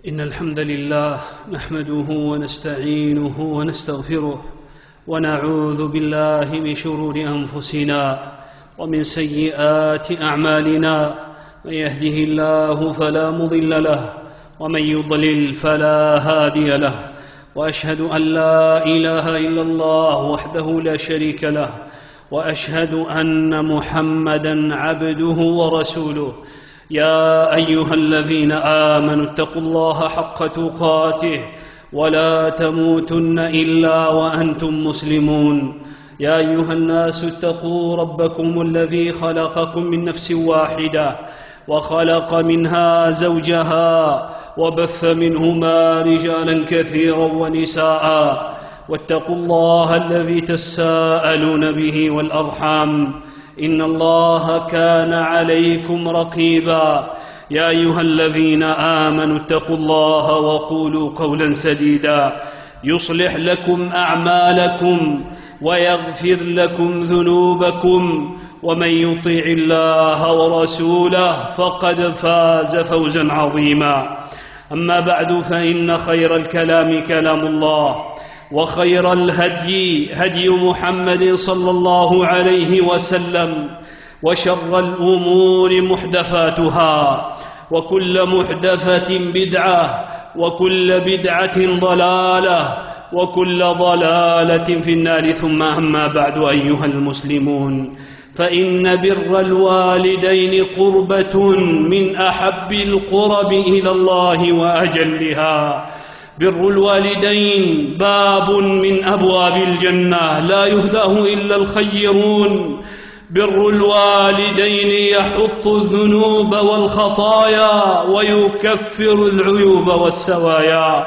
إن الحمد لله نحمده ونستعينه ونستغفره ونعوذ بالله من شرور أنفسنا ومن سيئات أعمالنا. من يهده الله فلا مضل له ومن يضلل فلا هادي له، وأشهد أن لا إله إلا الله وحده لا شريك له، وأشهد أن محمدًا عبده ورسوله. يا أيها الذين آمنوا اتقوا الله حق تقاته ولا تموتن إلا وأنتم مسلمون. يا أيها الناس اتقوا ربكم الذي خلقكم من نفس واحدة وخلق منها زوجها وبث منهما رجالا كثيرا ونساء، واتقوا الله الذي تساءلون به والأرحام، إن الله كان عليكم رقيبا. يا أيها الذين آمنوا اتقوا الله وقولوا قولا سديدا يصلح لكم أعمالكم ويغفر لكم ذنوبكم، ومن يطع الله ورسوله فقد فاز فوزا عظيما. أما بعد، فإن خير الكلام كلام الله، وخير الهدي هدي محمد صلى الله عليه وسلم، وشر الأمور محدثاتها، وكل محدثة بدعة، وكل بدعة ضلالة، وكل ضلالة في النار. ثم أما بعد، أيها المسلمون، فإن بر الوالدين قربة من أحب القرب إلى الله وأجلها. بر الوالدين باب من أبواب الجنة لا يهداه إلا الخيرون. بر الوالدين يحط الذنوب والخطايا ويكفر العيوب والسوايا.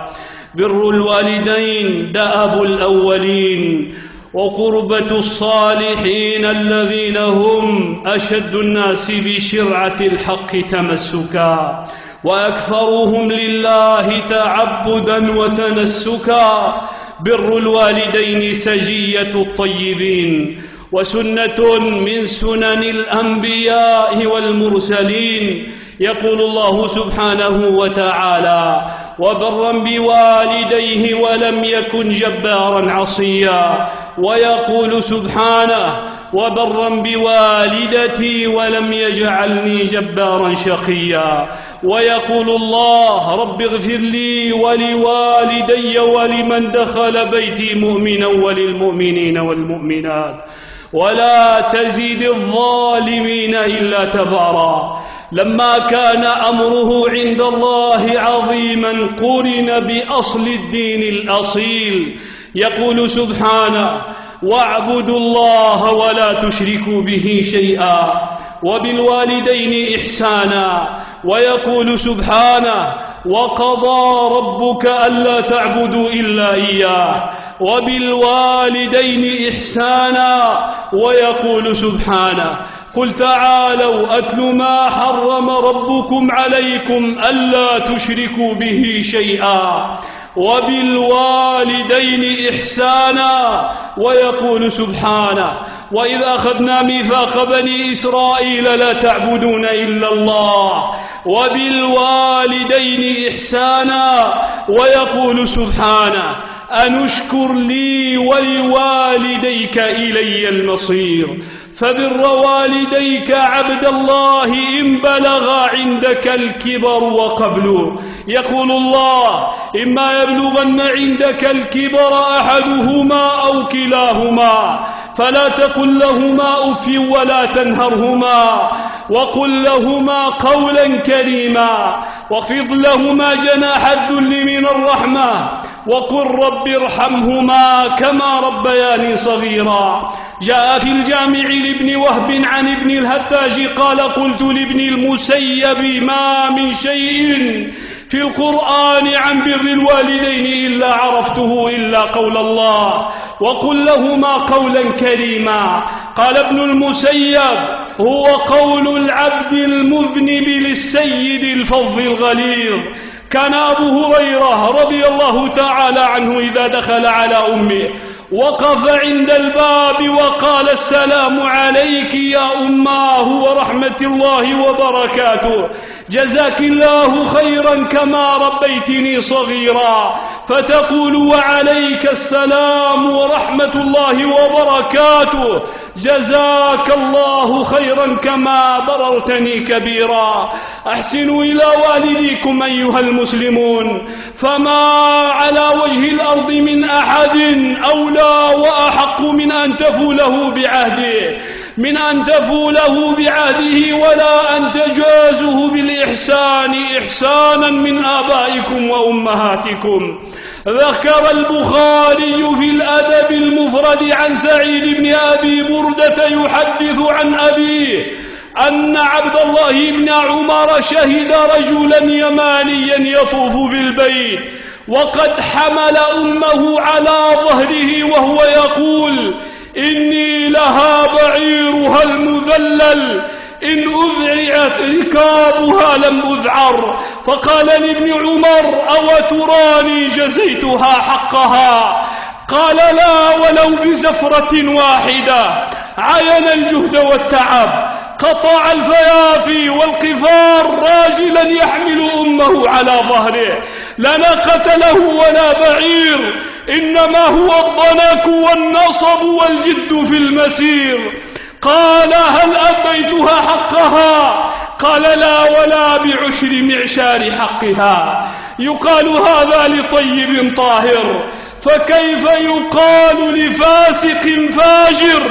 بر الوالدين دأب الأولين وقربة الصالحين الذين هم أشد الناس بشرعة الحق تمسكا، وأكثرهم لله تعبدا وتنسكا. بر الوالدين سجية الطيبين وسنة من سنن الأنبياء والمرسلين. يقول الله سبحانه وتعالى: وبرا بوالديه ولم يكن جبارا عصيا. ويقول سبحانه: وبرا بوالدتي ولم يجعلني جبارا شقيا. ويقول الله: رب اغفر لي ولوالدي ولمن دخل بيتي مؤمنا وللمؤمنين والمؤمنات ولا تزيد الظالمين إلا تبارا. لما كان أمره عند الله عظيما قرن بأصل الدين الأصيل. يقول سبحانه: واعبدوا الله ولا تشركوا به شيئا وبالوالدين إحسانا. ويقول سبحانه: وقضى ربك ألا تعبدوا إلا إياه وبالوالدين إحسانا. ويقول سبحانه: قل تعالوا أتل ما حرم ربكم عليكم ألا تشركوا به شيئا وبالوالدين إحسانا. ويقول سبحانه: وإذ أخذنا ميثاق بني إسرائيل لا تعبدون إلا الله وبالوالدين إحسانا. ويقول سبحانه: أنشكر لي ولوالديك إلي المصير. فبر والديك عبد الله إن بلغا عندك الكبر وقبله. يقول الله: إما يبلغن عندك الكبر أحدهما أو كلاهما فلا تقل لهما أف ولا تنهرهما وقل لهما قولا كريما واخفض لهما جناح الذل من الرحمة وقل رب ارحمهما كما ربياني صغيرا. جاء في الجامع لابن وهب عن ابن الهتاج قال: قلت لابن المسيب: ما من شيء في القرآن عن بر الوالدين إلا عرفته إلا قول الله وقل لهما قولا كريما. قال ابن المسيب: هو قول العبد المذنب للسيد الفظ الغليظ. كان أبو هريرة رضي الله تعالى عنه إذا دخل على أمه وقف عند الباب وقال: السلام عليك يا أماه ورحمة الله وبركاته. جزاك الله خيرا كما ربيتني صغيرا، فتقول وعليك السلام ورحمة الله وبركاته، جزاك الله خيرا كما بررتني كبيرا. أحسنوا إلى والديكم أيها المسلمون، فما على وجه الأرض من أحد أولى وأحق من أن تفوا له بعهده ولا أن تجازه بالإحسان إحسانا من آبائكم وأمهاتكم. ذكر البخاري في الأدب المفرد عن سعيد بن أبي بردة يحدث عن أبيه أن عبد الله بن عمر شهد رجلا يمانيا يطوف بالبيت وقد حمل أمه على ظهره وهو يقول: إني لها بعيرها المذلل، إن أذعرت ركابها لم أذعر. فقال لابن عمر: أو تراني جزيتها حقها؟ قال: لا، ولو بزفرة واحدة. عين الجهد والتعب، قطع الفيافي والقفار راجلا يحمل أمه على ظهره، لا ناقة له ولا بعير، إنما هو الضنك والنصب والجد في المسير. قال: هل أديتها حقها؟ قال: لا، ولا بعشر معشار حقها. يقال هذا لطيب طاهر، فكيف يقال لفاسق فاجر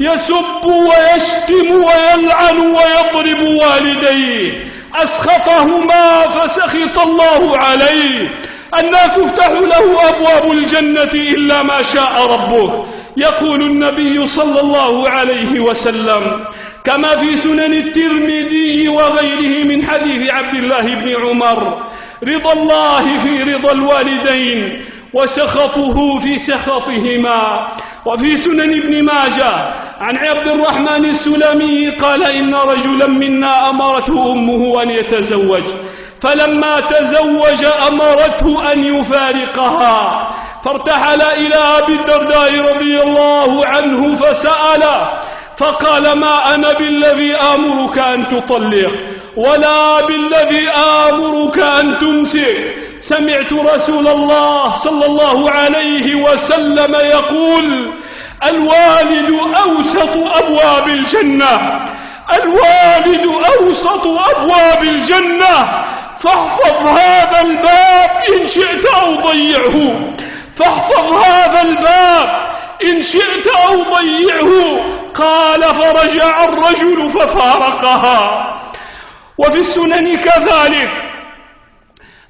يسب ويشتم ويلعن ويضرب والديه؟ أسخطهما فسخط الله عليه. أنى تفتح له أبواب الجنة إلا ما شاء ربه. يقول النبي صلى الله عليه وسلم كما في سنن الترمذي وغيره من حديث عبد الله بن عمر: رضا الله في رضا الوالدين وسخطه في سخطهما. وفي سنن ابن ماجه عن عبد الرحمن السلمي قال: إن رجلا منا أمرته أمه أن يتزوج، فلما تزوج أمرته أن يفارقها، فارتحل إلى أبي الدرداء رضي الله عنه فسأله، فقال: ما أنا بالذي آمرك أن تطلق، ولا بالذي آمرك أن تمسك. سمعت رسول الله صلى الله عليه وسلم يقول: الوالد أوسط أبواب الجنة، الوالد أوسط أبواب الجنة، فاحفظ هذا الباب إن شئت أو ضيعه، فاحفظ هذا الباب إن شئت أو ضيعه. قال: فرجع الرجل ففارقها. وفي السنن كذلك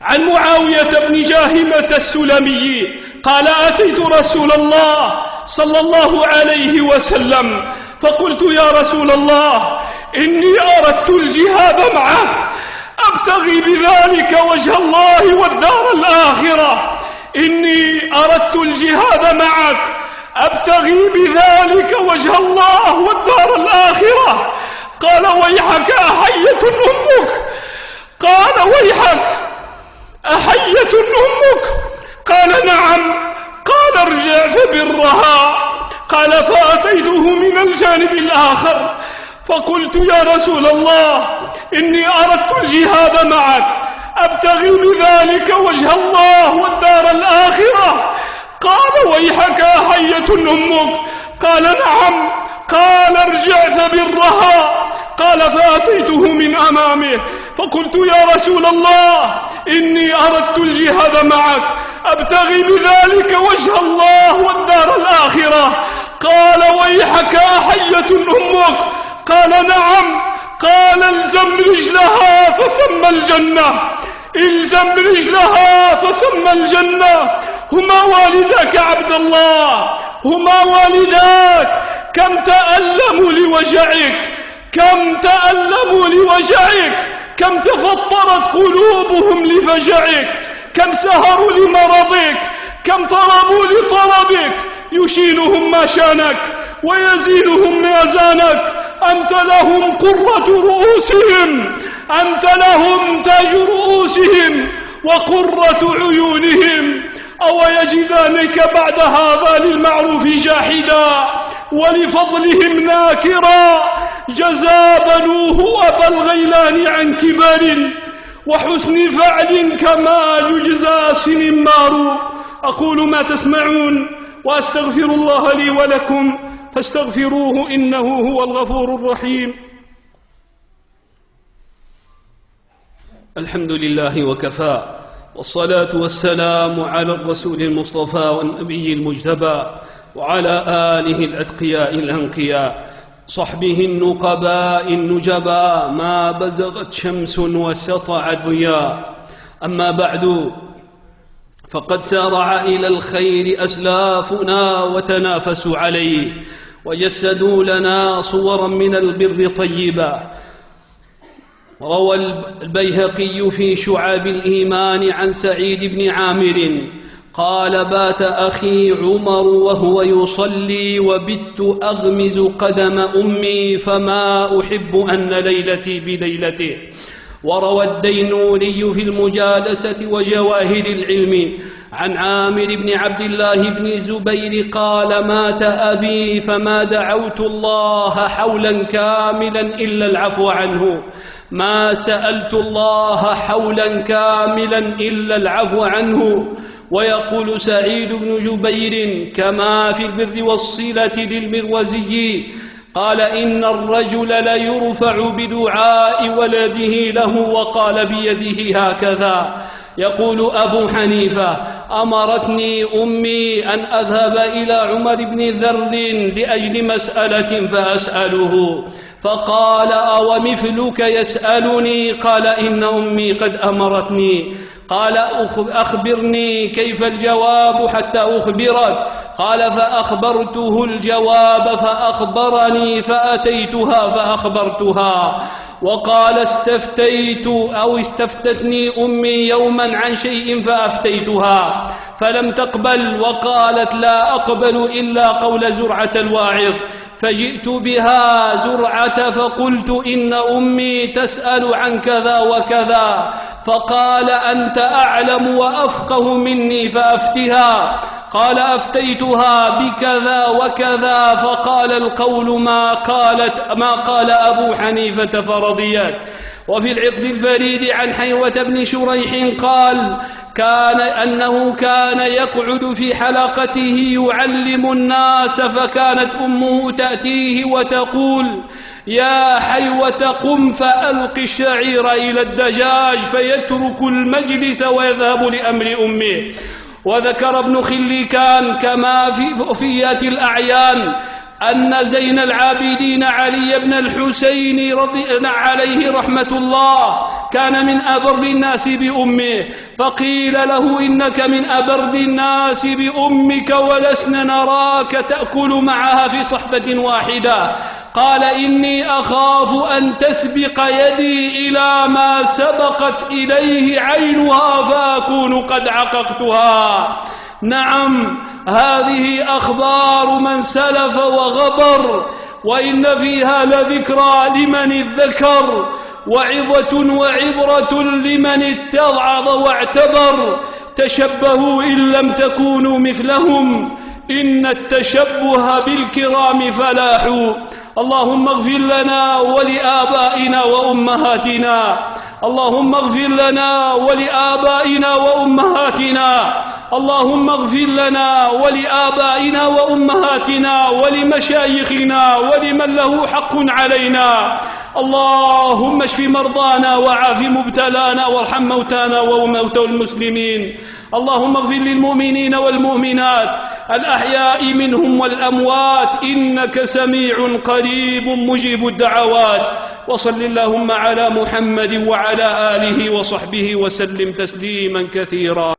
عن معاوية بن جاهمة السلمي قال: أتيت رسول الله صلى الله عليه وسلم فقلت: يا رسول الله، إني أردت الجهاد معك أبتغي بذلك وجه الله والدار الآخرة، إني أردت الجهاد معك أبتغي بذلك وجه الله والدار الآخرة. قال: ويحك أحية أمك؟ قال: ويحك أحية أمك؟ قال: نعم. قال: ارجع فبرها. قال: فأتيته من الجانب الآخر فقلت: يا رسول الله، إني أردت الجهاد معك أبتغي بذلك وجه الله والدار الآخرة. قال: ويحك أحية أمك؟ قال: نعم. قال: ارجع فبرها. قال: فأتيته من أمامه فقلت: يا رسول الله، إني أردت الجهاد معك أبتغي بذلك وجه الله والدار الآخرة. قال: ويحك أحية أمك؟ قال: نعم. قال: الزم رجلها فثم الجنة، الزم رجلها فثم الجنة. هما والداك عبد الله، هما والداك. كم تألموا لوجعك، كم تألموا لوجعك، كم تفطرت قلوبهم لفجعك، كم سهروا لمرضك، كم طربوا لطربك. يشينهم ما شانك ويزينهم ما زانك. أنت لهم قرة رؤوسهم، أنت لهم تاج رؤوسهم وقرة عيونهم. أو يجدانك بعد هذا للمعروف جاحدا ولفضلهم ناكرا؟ جزى بنوه أبا الغيلان عن كبر وحسن فعل كما يجزى سنمار. أقول ما تسمعون وأستغفر الله لي ولكم فاستغفروه إنه هو الغفور الرحيم. الحمد لله وكفى، والصلاة والسلام على الرسول المصطفى والنبي المجتبى وعلى آله الأتقياء الأنقياء صحبه النقباء النجباء ما بزغت شمس وسطعت ضياء. أما بعد، فقد سارع إلى الخير أسلافنا وتنافسوا عليه وجسدوا لنا صورا من البر طيبة. روى البيهقي في شعاب الإيمان عن سعيد بن عامر قال: بات أخي عمر وهو يصلي وبت أغمز قدم أمي فما أحب أن ليلتي بليلته. وروى الدينوري في المجالسة وجواهر العلم عن عامر بن عبد الله بن الزبير قال: مات أبي فما دعوت الله حولا كاملا إلا العفو عنه، ما سألت الله حولا كاملا إلا العفو عنه. ويقول سعيد بن جبير كما في البر والصلة للمروزي قال: إن الرجل ليرفع بدعاء ولده له وقال بيده هكذا. يقول أبو حنيفة: أمرتني أمي أن أذهب إلى عمر بن ذر لأجل مسألة فأسأله، فقال: أومثلك يسألني؟ قال: إن أمي قد أمرتني. قال: أخبرني كيف الجواب حتى أخبرك؟ قال: فأخبرته الجواب فأخبرني فأتيتها فأخبرتها. وقال: استفتتني أمي يوما عن شيء فأفتيتها فلم تقبل، وقالت: لا أقبل إلا قول زرعة الواعظ. فجئت بها زرعة فقلت: إن أمي تسأل عن كذا وكذا. فقال: أنت أعلم وأفقه مني فأفتها. قال: أفتيتها بكذا وكذا. فقال: القول ما قال أبو حنيفة فرضيت. وفي العقد الفريد عن حيوة بن شريح قال: أنه كان يقعد في حلقته يعلم الناس، فكانت أمه تأتيه وتقول: يا حيوة قم فألق الشعير إلى الدجاج، فيترك المجلس ويذهب لأمر أمه. وذكر ابن خليكان كما في وفيات الأعيان أن زين العابدين علي بن الحسين عليه رحمة الله كان من أبرد الناس بأمه، فقيل له: إنك من أبرد الناس بأمك ولسنا نراك تأكل معها في صحبة واحدة. قال: إني أخاف أن تسبق يدي إلى ما سبقت إليه عينها فأكون قد عققتها. نعم، هذه أخبار من سلف وغبر، وإن فيها لذكرى لمن الذكر، وعظة وعبرة لمن اتضعظ واعتبر. تشبهوا إن لم تكونوا مثلهم، إن التشبه بالكرام فلاح. اللهم اغفر لنا ولآبائنا وأمهاتنا، اللهم اغفر لنا ولآبائنا وأمهاتنا، اللهم اغفر لنا ولآبائنا وأمهاتنا ولمشايخنا ولمن له حق علينا. اللهم اشف مرضانا وعاف مبتلانا وارحم موتانا وموتى المسلمين. اللهم اغفر للمؤمنين والمؤمنات الأحياء منهم والأموات، إنك سميع قريب مجيب الدعوات. وصل اللهم على محمد وعلى آله وصحبه وسلم تسليما كثيرا.